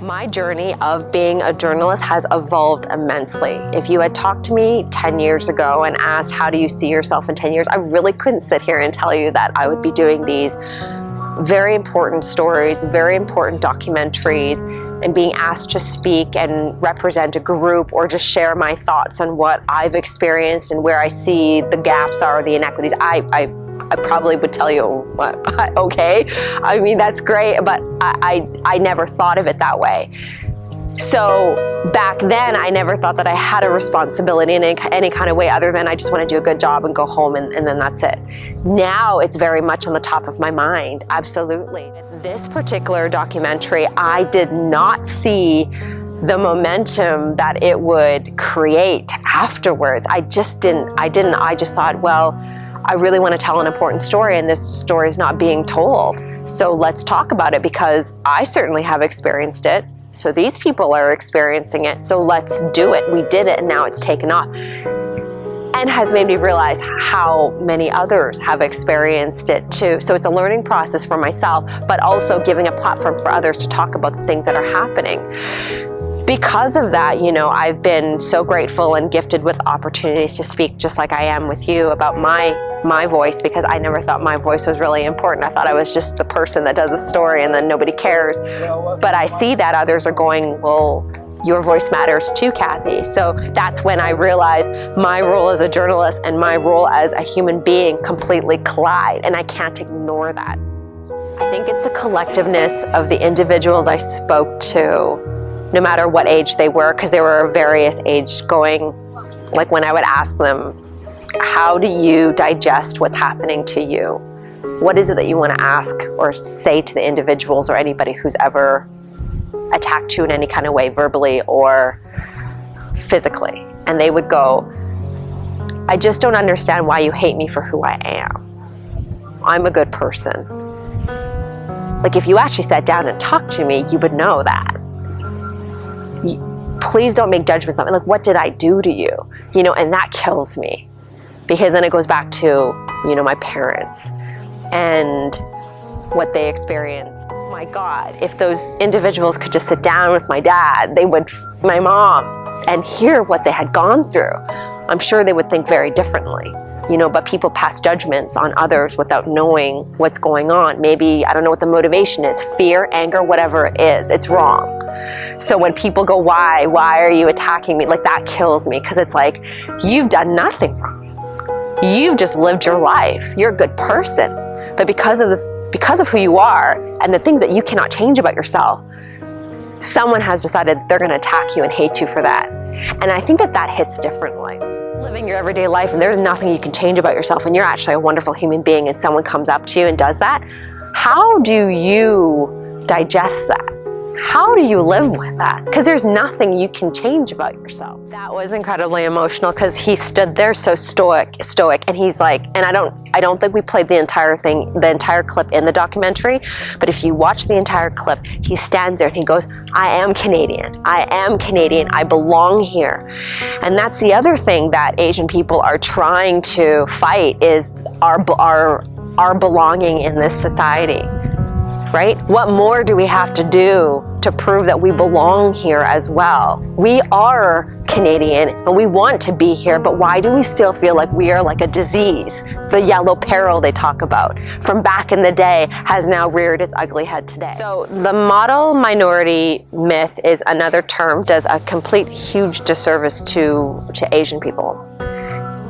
My journey of being a journalist has evolved immensely. If you had talked to me 10 years ago and asked, how do you see yourself in 10 years? I really couldn't sit here and tell you that I would be doing these very important stories, very important documentaries, and being asked to speak and represent a group or just share my thoughts on what I've experienced and where I see the gaps are, the inequities. I probably would tell you, okay, I mean, that's great, but I never thought of it that way. So back then, I never thought that I had a responsibility in any kind of way other than I just want to do a good job and go home and then that's it. Now it's very much on the top of my mind, absolutely. This particular documentary, I did not see the momentum that it would create afterwards. I just thought, well, I really want to tell an important story and this story is not being told. So let's talk about it because I certainly have experienced it. So these people are experiencing it. So let's do it. We did it and now it's taken off. And has made me realize how many others have experienced it too. So it's a learning process for myself, but also giving a platform for others to talk about the things that are happening. Because of that, you know, I've been so grateful and gifted with opportunities to speak just like I am with you about my voice, because I never thought my voice was really important. I thought I was just the person that does a story and then nobody cares. But I see that others are going, well, your voice matters too, Kathy. So that's when I realized my role as a journalist and my role as a human being completely collide, and I can't ignore that. I think it's the collectiveness of the individuals I spoke to, no matter what age they were, because there were various age going, like when I would ask them, how do you digest what's happening to you? What is it that you want to ask or say to the individuals or anybody who's ever attacked you in any kind of way, verbally or physically? And they would go, I just don't understand why you hate me for who I am. I'm a good person. Like if you actually sat down and talked to me, you would know that. Please don't make judgments on me. Like, what did I do to you? You know, and that kills me, because then it goes back to, you know, my parents and what they experienced. My God, if those individuals could just sit down with my dad, my mom, and hear what they had gone through, I'm sure they would think very differently. You know, but people pass judgments on others without knowing what's going on. Maybe, I don't know what the motivation is, fear, anger, whatever it is, it's wrong. So when people go, why are you attacking me? Like, that kills me, because it's like, you've done nothing wrong. You've just lived your life. You're a good person. But because of who you are and the things that you cannot change about yourself, someone has decided they're going to attack you and hate you for that. And I think that hits differently. Living your everyday life and there's nothing you can change about yourself and you're actually a wonderful human being and someone comes up to you and does that, how do you digest that? How do you live with that? Because there's nothing you can change about yourself. That was incredibly emotional because he stood there so stoic, and he's like, and I don't think we played the entire clip in the documentary, but if you watch the entire clip, he stands there and he goes, I am Canadian, I belong here. And that's the other thing that Asian people are trying to fight, is our belonging in this society. Right? What more do we have to do to prove that we belong here as well? We are Canadian and we want to be here, but why do we still feel like we are like a disease? The yellow peril they talk about from back in the day has now reared its ugly head today. So the model minority myth is another term, does a complete huge disservice to Asian people.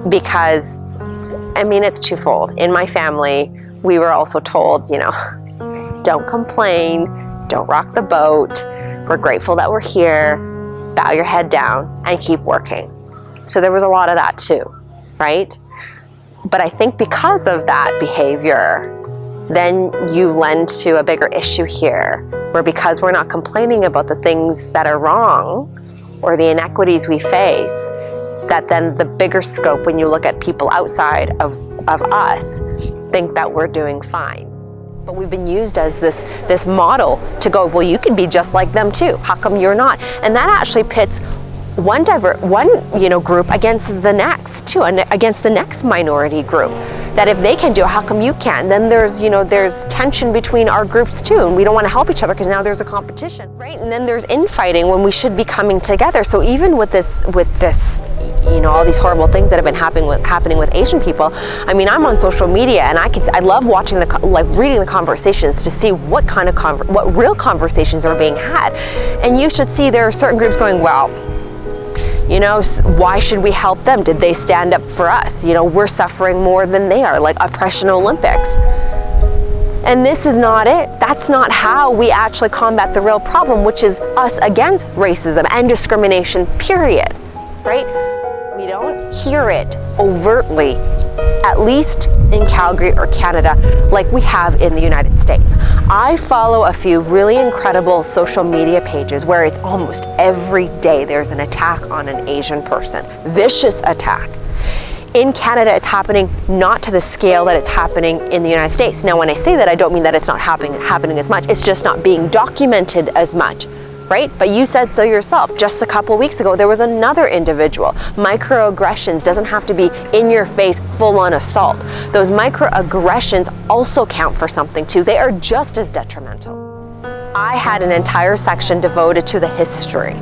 Because, I mean, it's twofold. In my family, we were also told, you know, don't complain, don't rock the boat, we're grateful that we're here, bow your head down and keep working. So there was a lot of that too, right? But I think because of that behavior, then you lend to a bigger issue here, where because we're not complaining about the things that are wrong or the inequities we face, that then the bigger scope, when you look at people outside of us, think that we're doing fine. But we've been used as this model to go, well, you can be just like them too. How come you're not? And that actually pits one group against the next too, and against the next minority group. That if they can do it, how come you can't? Then there's, there's tension between our groups too, and we don't want to help each other because now there's a competition, right? And then there's infighting when we should be coming together. So even with this, all these horrible things that have been happening with Asian people. I mean, I'm on social media, and I love watching reading the conversations to see what real conversations are being had. And you should see there are certain groups going, well, why should we help them? Did they stand up for us? We're suffering more than they are, like Oppression Olympics. And this is not it. That's not how we actually combat the real problem, which is us against racism and discrimination, period, right? We don't hear it overtly, at least in Calgary or Canada, like we have in the United States. I follow a few really incredible social media pages where it's almost every day there's an attack on an Asian person, vicious attack. In Canada, it's happening not to the scale that it's happening in the United States. Now, when I say that, I don't mean that it's not happening as much. It's just not being documented as much. Right? But you said so yourself. Just a couple weeks ago, there was another individual. Microaggressions doesn't have to be in your face, full-on assault. Those microaggressions also count for something too. They are just as detrimental. I had an entire section devoted to the history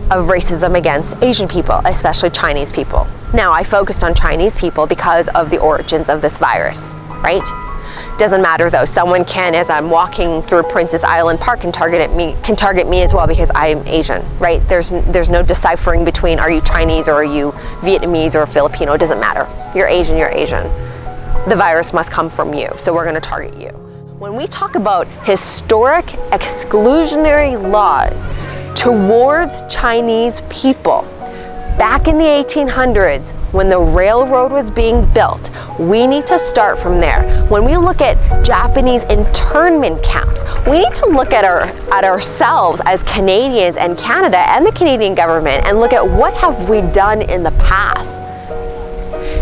of racism against Asian people, especially Chinese people. Now, I focused on Chinese people because of the origins of this virus, right? Doesn't matter though. Someone can, as I'm walking through Princess Island Park, can target me as well because I'm Asian, right? There's no deciphering between are you Chinese or are you Vietnamese or Filipino. It doesn't matter. You're Asian, you're Asian. The virus must come from you, so we're going to target you. When we talk about historic exclusionary laws towards Chinese people, back in the 1800s, when the railroad was being built, we need to start from there. When we look at Japanese internment camps, we need to look at ourselves as Canadians and Canada and the Canadian government and look at what have we done in the past.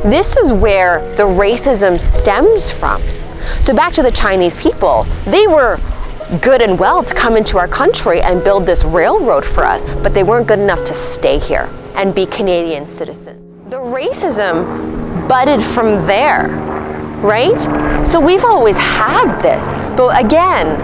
This is where the racism stems from. So back to the Chinese people, they were good and well to come into our country and build this railroad for us, but they weren't good enough to stay here and be Canadian citizens. The racism budded from there, right? So we've always had this, but again,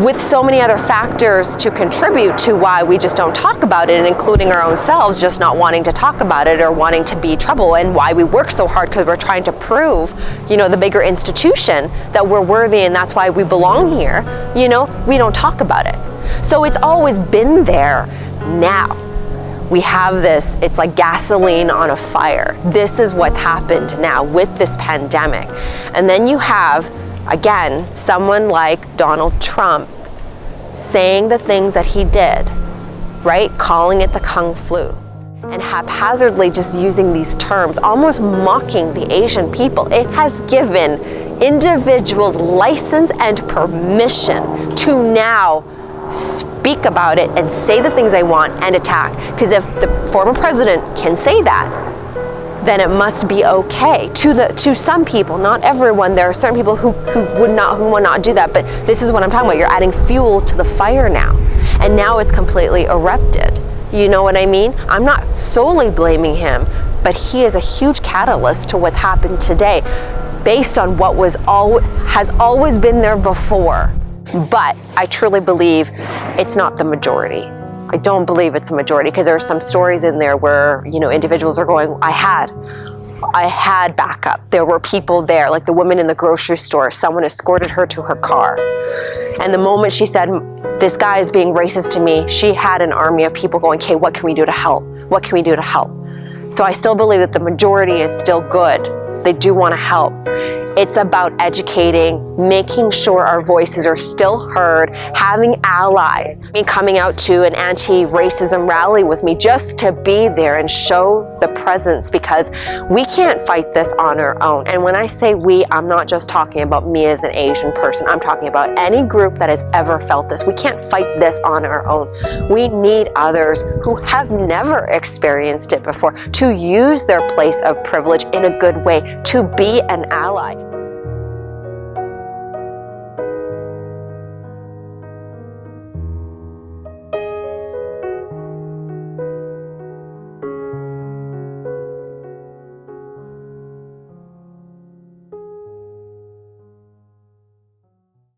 with so many other factors to contribute to why we just don't talk about it, and including our own selves just not wanting to talk about it or wanting to be trouble, and why we work so hard because we're trying to prove, the bigger institution that we're worthy and that's why we belong here, we don't talk about it. So it's always been there. Now, we have this, it's like gasoline on a fire. This is what's happened now with this pandemic. And then you have, again, someone like Donald Trump saying the things that he did, right? Calling it the Kung flu. And haphazardly just using these terms, almost mocking the Asian people. It has given individuals license and permission to now speak about it and say the things they want and attack. Because if the former president can say that, then it must be okay to some people, not everyone. There are certain people who would not do that. But this is what I'm talking about. You're adding fuel to the fire now, and now it's completely erupted. You know what I mean? I'm not solely blaming him, but he is a huge catalyst to what's happened today, based on what has always been there before. But I truly believe it's not the majority. I don't believe it's a majority, because there are some stories in there where, individuals are going, I had backup. There were people there, like the woman in the grocery store, someone escorted her to her car. And the moment she said, this guy is being racist to me, she had an army of people going, okay, what can we do to help? What can we do to help? So I still believe that the majority is still good. They do want to help. It's about educating, making sure our voices are still heard, having allies. Me coming out to an anti-racism rally with me just to be there and show the presence, because we can't fight this on our own. And when I say we, I'm not just talking about me as an Asian person. I'm talking about any group that has ever felt this. We can't fight this on our own. We need others who have never experienced it before to use their place of privilege in a good way, to be an ally.